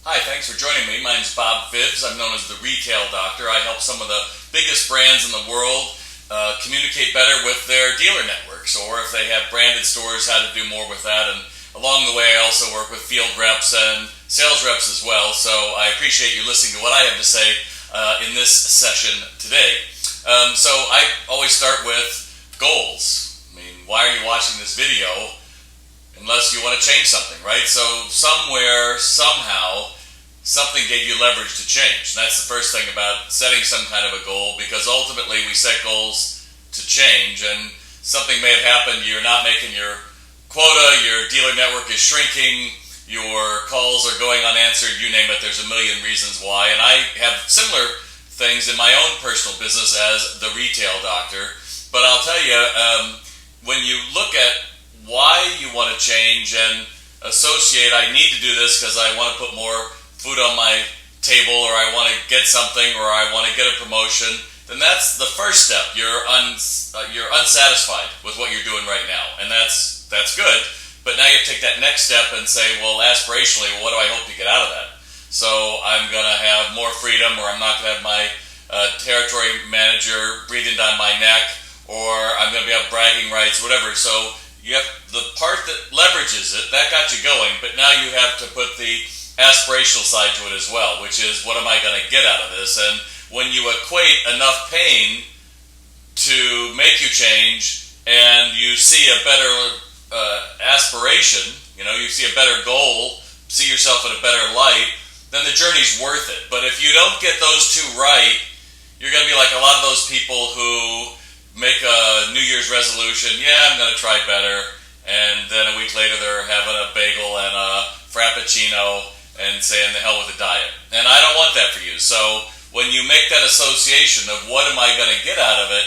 Hi, thanks for joining me. My name's Bob Phibbs. I'm known as the Retail Doctor. I help some of the biggest brands in the world communicate better with their dealer networks, or if they have branded stores, how to do more with that. And along the way, I also work with field reps and sales reps as well. So I appreciate you listening to what I have to say in this session today. So I always start with goals. I mean, why are you watching this video? Unless you want to change something, right? So somewhere, somehow, something gave you leverage to change. And that's the first thing about setting some kind of a goal, because ultimately we set goals to change, and something may have happened. You're not making your quota, your dealer network is shrinking, your calls are going unanswered, you name it, there's a million reasons why. And I have similar things in my own personal business as the Retail Doctor. But I'll tell you, when you look at why you want to change and associate, I need to do this because I want to put more food on my table, or I want to get something, or I want to get a promotion, then that's the first step. You're unsatisfied with what you're doing right now, and that's good. But now you have to take that next step and say, well, aspirationally, what do I hope to get out of that? So I'm going to have more freedom, or I'm not going to have my territory manager breathing down my neck, or I'm going to have bragging rights, whatever. So you have the part that leverages it, that got you going, but now you have to put the aspirational side to it as well, which is, what am I going to get out of this? And when you equate enough pain to make you change, and you see a better aspiration, you see a better goal, see yourself in a better light, then the journey's worth it. But if you don't get those two right, you're going to be like a lot of those people who make a New Year's resolution, I'm going to try better, and then a week later they're having a bagel and a frappuccino and saying the hell with the diet. And I don't want that for you. So when you make that association of what am I going to get out of it,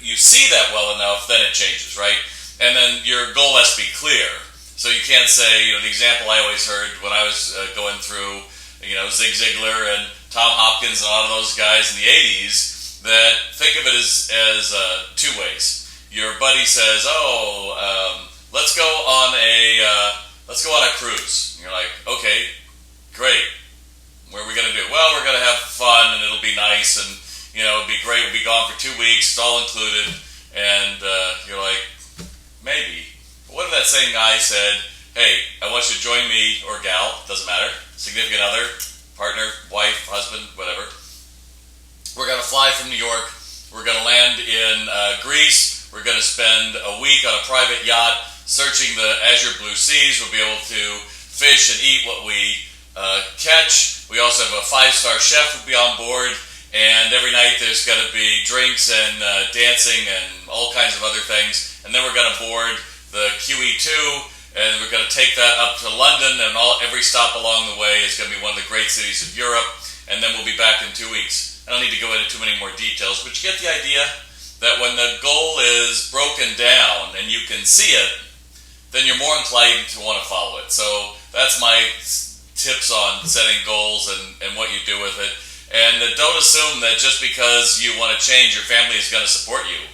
you see that well enough, then it changes, right? And then your goal has to be clear. So you can't say, the example I always heard when I was going through, Zig Ziglar and Tom Hopkins and a lot of those guys in the 80s, that think of it as two ways. Your buddy says, let's go on a cruise. And you're like, okay, great. What are we going to do? Well, we're going to have fun, and it'll be nice, and it'll be great. We'll be gone for 2 weeks. It's all included. And you're like, maybe. But what if that same guy said, hey, I want you to join me, or gal, doesn't matter, significant other, partner, wife, husband, whatever. We're going to fly from New York. We're going to land in Greece. We're going to spend a week on a private yacht searching the azure blue seas. We'll be able to fish and eat what we catch. We also have a 5-star chef who'll be on board. And every night there's going to be drinks and dancing and all kinds of other things. And then we're going to board the QE2, and we're going to take that up to London. And every stop along the way is going to be one of the great cities of Europe. And then we'll be back in 2 weeks. I don't need to go into too many more details, but you get the idea that when the goal is broken down and you can see it, then you're more inclined to want to follow it. So that's my tips on setting goals and what you do with it. And don't assume that just because you want to change, your family is going to support you.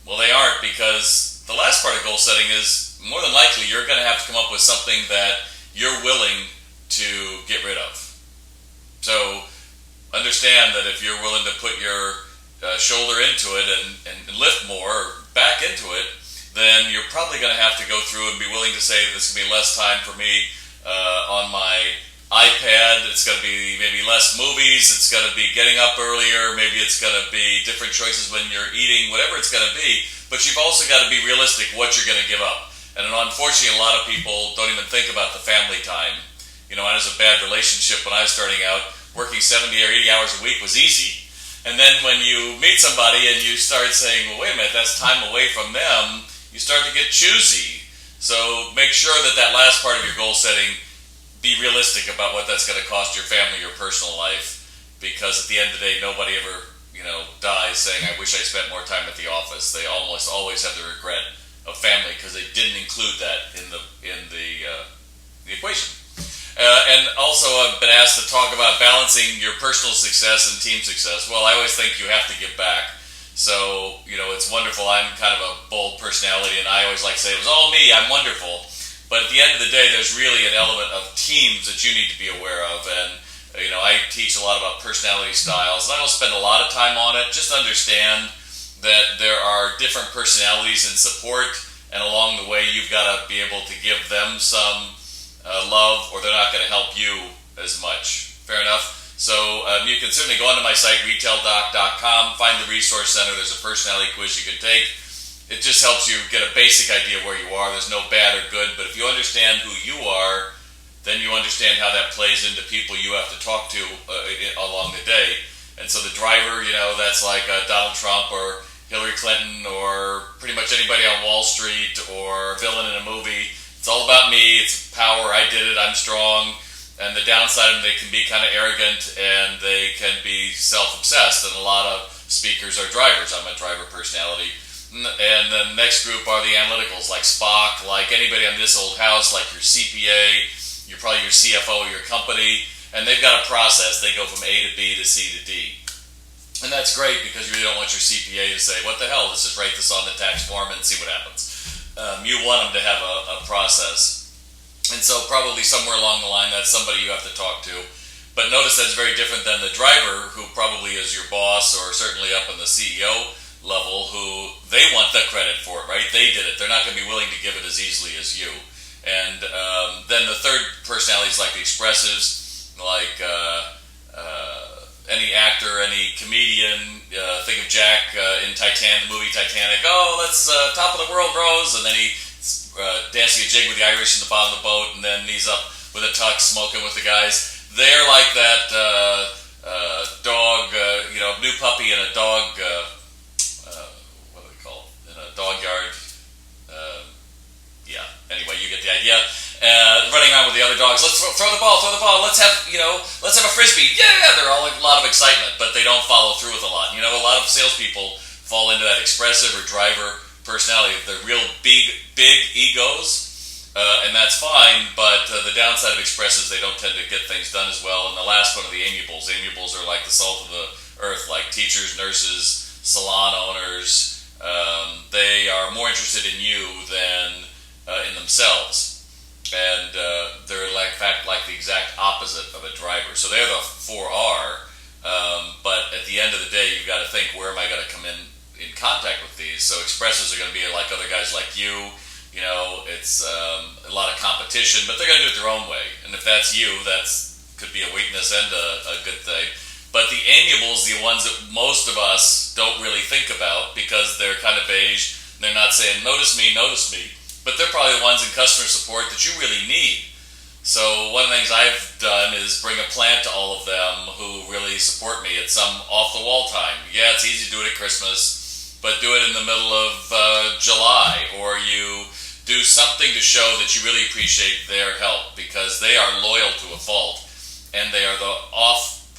Well, they aren't, because the last part of goal setting is more than likely you're going to have to come up with something that you're willing to get rid of. So understand that if you're willing to put your shoulder into it and lift more, or back into it, then you're probably going to have to go through and be willing to say, this will be less time for me on my iPad. It's going to be maybe less movies. It's going to be getting up earlier. Maybe it's going to be different choices when you're eating, whatever it's going to be. But you've also got to be realistic what you're going to give up. And unfortunately, a lot of people don't even think about the family time. I was a bad relationship when I was starting out. Working 70 or 80 hours a week was easy. And then when you meet somebody and you start saying, well, wait a minute, that's time away from them, you start to get choosy. So make sure that last part of your goal setting, be realistic about what that's going to cost your family, your personal life, because at the end of the day, nobody ever, dies saying, I wish I spent more time at the office. They almost always have the regret of family because they didn't include that in the equation. And also, I've been asked to talk about balancing your personal success and team success. Well, I always think you have to give back. So, it's wonderful. I'm kind of a bold personality, and I always like to say, it was all me, I'm wonderful. But at the end of the day, there's really an element of teams that you need to be aware of. And I teach a lot about personality styles, and I don't spend a lot of time on it. Just understand that there are different personalities in support, and along the way, you've got to be able to give them some love, or they're not going to help you as much. Fair enough? So you can certainly go onto my site, retaildoc.com, find the resource center. There's a personality quiz you can take. It just helps you get a basic idea of where you are. There's no bad or good, but if you understand who you are, then you understand how that plays into people you have to talk to along the day. And so the driver, that's like Donald Trump or Hillary Clinton or pretty much anybody on Wall Street or a villain in a movie. It's all about me. It's power. I did it. I'm strong. And the downside of them, they can be kind of arrogant and they can be self-obsessed. And a lot of speakers are drivers. I'm a driver personality. And the next group are the analyticals, like Spock, like anybody on this old house, like your CPA. You're probably your CFO of your company, and they've got a process. They go from A to B to C to D. And that's great because you really don't want your CPA to say, what the hell, let's just write this on the tax form and see what happens. You want them to have a process. And so probably somewhere along the line, that's somebody you have to talk to. But notice that's very different than the driver, who probably is your boss, or certainly up in the CEO level, who they want the credit for it, right? They did it. They're not going to be willing to give it as easily as you. And then the third personality is like the expressives, like any actor, any comedian. Think of Jack in the movie Titanic. Oh, let's top of the world, Rose. And then he dancing a jig with the Irish in the bottom of the boat, and then he's up with a tux smoking with the guys. They're like that dog, new puppy in a dog, what do they call it? In a dog yard. Anyway, you get the idea. Running around with the other dogs. Let's throw the ball. Let's have a frisbee. Yeah. They're all a lot of excitement, but they don't follow through with a lot. A lot of salespeople fall into that expressive or driver personality. They're real big egos, and that's fine. But the downside of expressives, they don't tend to get things done as well. And the last one are the amiables. Amiables are like the salt of the earth, like teachers, nurses, salon owners. They are more interested in you than in themselves, and they're in fact like the exact opposite of a driver. So they're the 4R, but at the end of the day, you've got to think, where am I going to come in contact with these? So expressives are going to be like other guys like you. It's a lot of competition, but they're going to do it their own way. And if that's you, that's could be a weakness and a good thing. But the amiables, the ones that most of us don't really think about because they're kind of beige. They're not saying, notice me, but they're probably the ones in customer support that you really need. So one of the things I've done is bring a plant to all of them who really support me at some off-the-wall time. Yeah, it's easy to do it at Christmas, but do it in the middle of July, or you do something to show that you really appreciate their help, because they are loyal to a fault, and they are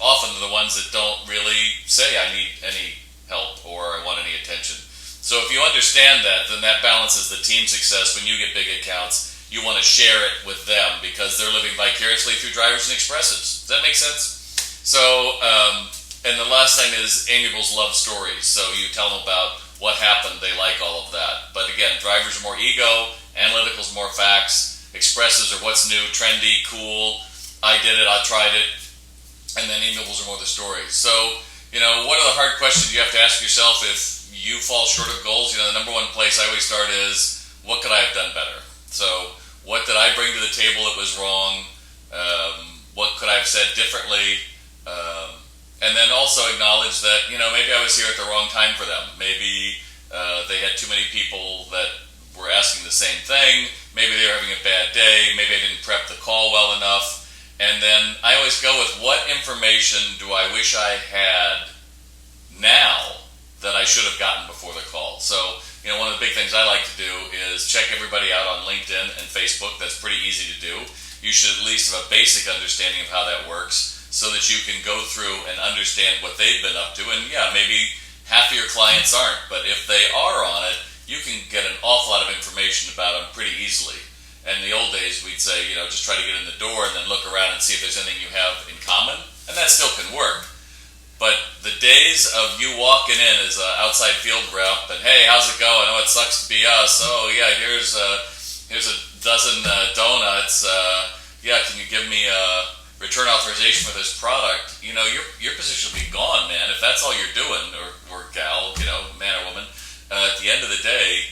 often the ones that don't really say, I need any help or I want any attention. So if you understand that, then that balances the team success. When you get big accounts, you want to share it with them because they're living vicariously through drivers and expressives. Does that make sense? So, and the last thing is amiables love stories. So you tell them about what happened, they like all of that. But again, drivers are more ego, analyticals more facts, expressives are what's new, trendy, cool, I did it, I tried it, and then amiables are more the stories. So, what are the hard questions you have to ask yourself if you fall short of goals? The number one place I always start is, what could I have done better? So, what did I bring to the table that was wrong? What could I have said differently? And then also acknowledge that, maybe I was here at the wrong time for them. Maybe they had too many people that were asking the same thing. Maybe they were having a bad day. Maybe I didn't prep the call well enough. And then I always go with, what information do I wish I had now that I should have gotten before the call? So, one of the big things I like to do is check everybody out on LinkedIn and Facebook. That's pretty easy to do. You should at least have a basic understanding of how that works so that you can go through and understand what they've been up to. And yeah, maybe half of your clients aren't, but if they are on it, you can get an awful lot of information about them pretty easily. And in the old days, we'd say, just try to get in the door and then look around and see if there's anything you have in common. And that still can work. But the days of you walking in as an outside field rep and, hey, how's it going? Oh, it sucks to be us. Oh, yeah, here's a dozen donuts. Yeah, can you give me a return authorization for this product? You know, your position will be gone, man. If that's all you're doing, or gal, you know, man or woman, at the end of the day,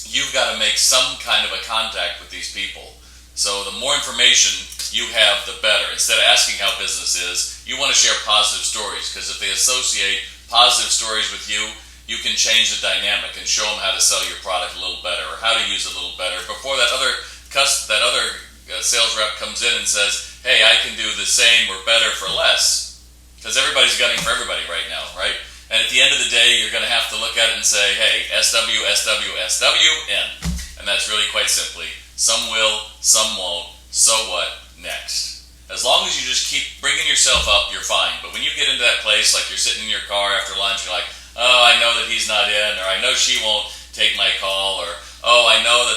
you've got to make some kind of a contact with these people. So the more information you have, the better. Instead of asking how business is, you want to share positive stories, because if they associate positive stories with you, you can change the dynamic and show them how to sell your product a little better or how to use it a little better before that other sales rep comes in and says, hey, I can do the same or better for less. Because everybody's gunning for everybody right now, right? And at the end of the day, you're going to have to look at it and say, hey, SW, SW, SW, N. And that's really quite simply, some will, some won't, so what, next. As long as you just keep bringing yourself up, you're fine. But when you get into that place, like you're sitting in your car after lunch, you're like, oh, I know that he's not in, or I know she won't take my call, or oh, I know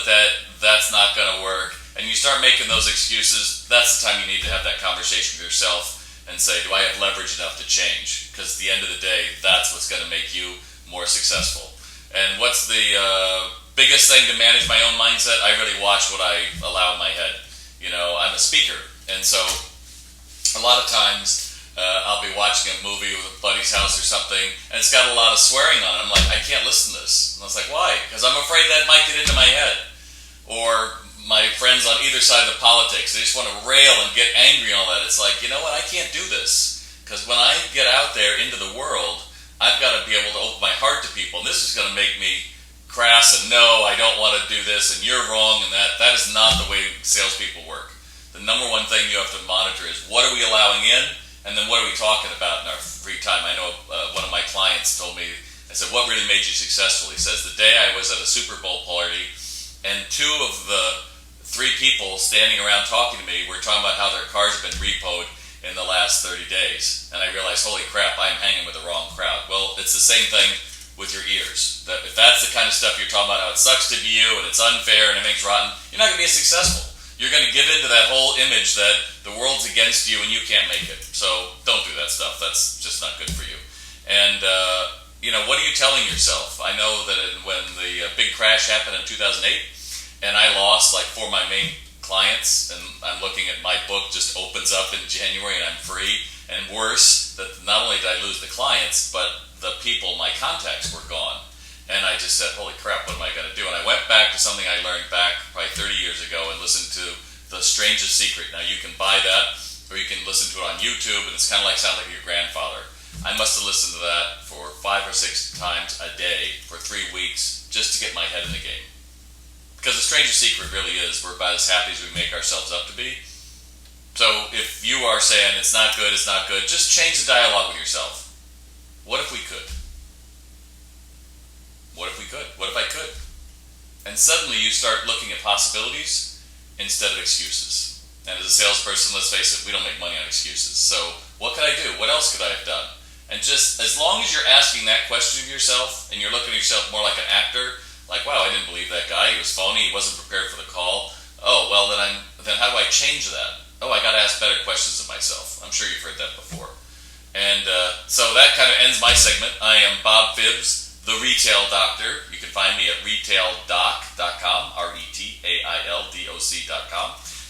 that's not going to work. And you start making those excuses, that's the time you need to have that conversation with yourself and say, do I have leverage enough to change? Because at the end of the day, that's what's going to make you more successful. And what's the biggest thing to manage my own mindset? I really watch what I allow in my head. You know, I'm a speaker, and so a lot of times I'll be watching a movie with a buddy's house or something, and it's got a lot of swearing on it. I'm like, I can't listen to this. And I was like, why? Because I'm afraid that might get into my head. Or my friends on either side of the politics, they just want to rail and get angry and all that. It's like, you know what, I can't do this. Because when I get out there into the world, I've got to be able to open my heart to people. And this is going to make me crass and no, I don't want to do this and you're wrong, and that is not the way salespeople work. The number one thing you have to monitor is what are we allowing in, and then what are we talking about in our free time. I know one of my clients told me, I said, what really made you successful? He says, the day I was at a Super Bowl party and two of the three people standing around talking to me were talking about how their cars have been repoed in the last 30 days. And I realized, holy crap, I'm hanging with the wrong crowd. Well, it's the same thing with your ears. That if that's the kind of stuff you're talking about, how it sucks to be you and it's unfair and everything's rotten, you're not going to be as successful. You're going to give into that whole image that the world's against you and you can't make it. So don't do that stuff. That's just not good for you. And, you know, what are you telling yourself? I know that when the big crash happened in 2008, and I lost like 4 of my main clients, and I'm looking at my book just opens up in January and I'm free. And worse, that not only did I lose the clients, but the people, my contacts, were gone. And I just said, holy crap, what am I going to do? And I went back to something I learned back probably 30 years ago and listened to The Strangest Secret. Now you can buy that, or you can listen to it on YouTube, and it's kind of like sound like your grandfather. I must have listened to that for 5 or 6 times a day for 3 weeks just to get my head in the game. Because The Strangest Secret really is, we're about as happy as we make ourselves up to be. So if you are saying it's not good, just change the dialogue with yourself. What if we could? What if we could? What if I could? And suddenly you start looking at possibilities instead of excuses. And as a salesperson, let's face it, we don't make money on excuses. So what could I do? What else could I have done? And just as long as you're asking that question of yourself and you're looking at yourself more like an actor, like, wow, I didn't believe that guy. He was phony. He wasn't prepared for the call. Oh, well, then how do I change that? Oh, I got to ask better questions of myself. I'm sure you've heard that before. And so that kind of ends my segment. I am Bob Phibbs, the Retail Doctor. You can find me at retaildoc.com, retaildoc.com.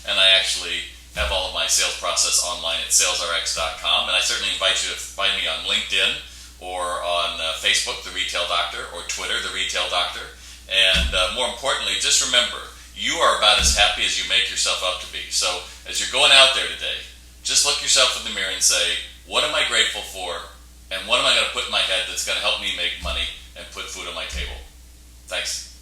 And I actually have all of my sales process online at salesrx.com. And I certainly invite you to find me on LinkedIn or on Facebook, The Retail Doctor, or Twitter, The Retail Doctor. And more importantly, just remember, you are about as happy as you make yourself up to be. So as you're going out there today, just look yourself in the mirror and say, what am I grateful for? And what am I going to put in my head that's going to help me make money and put food on my table? Thanks.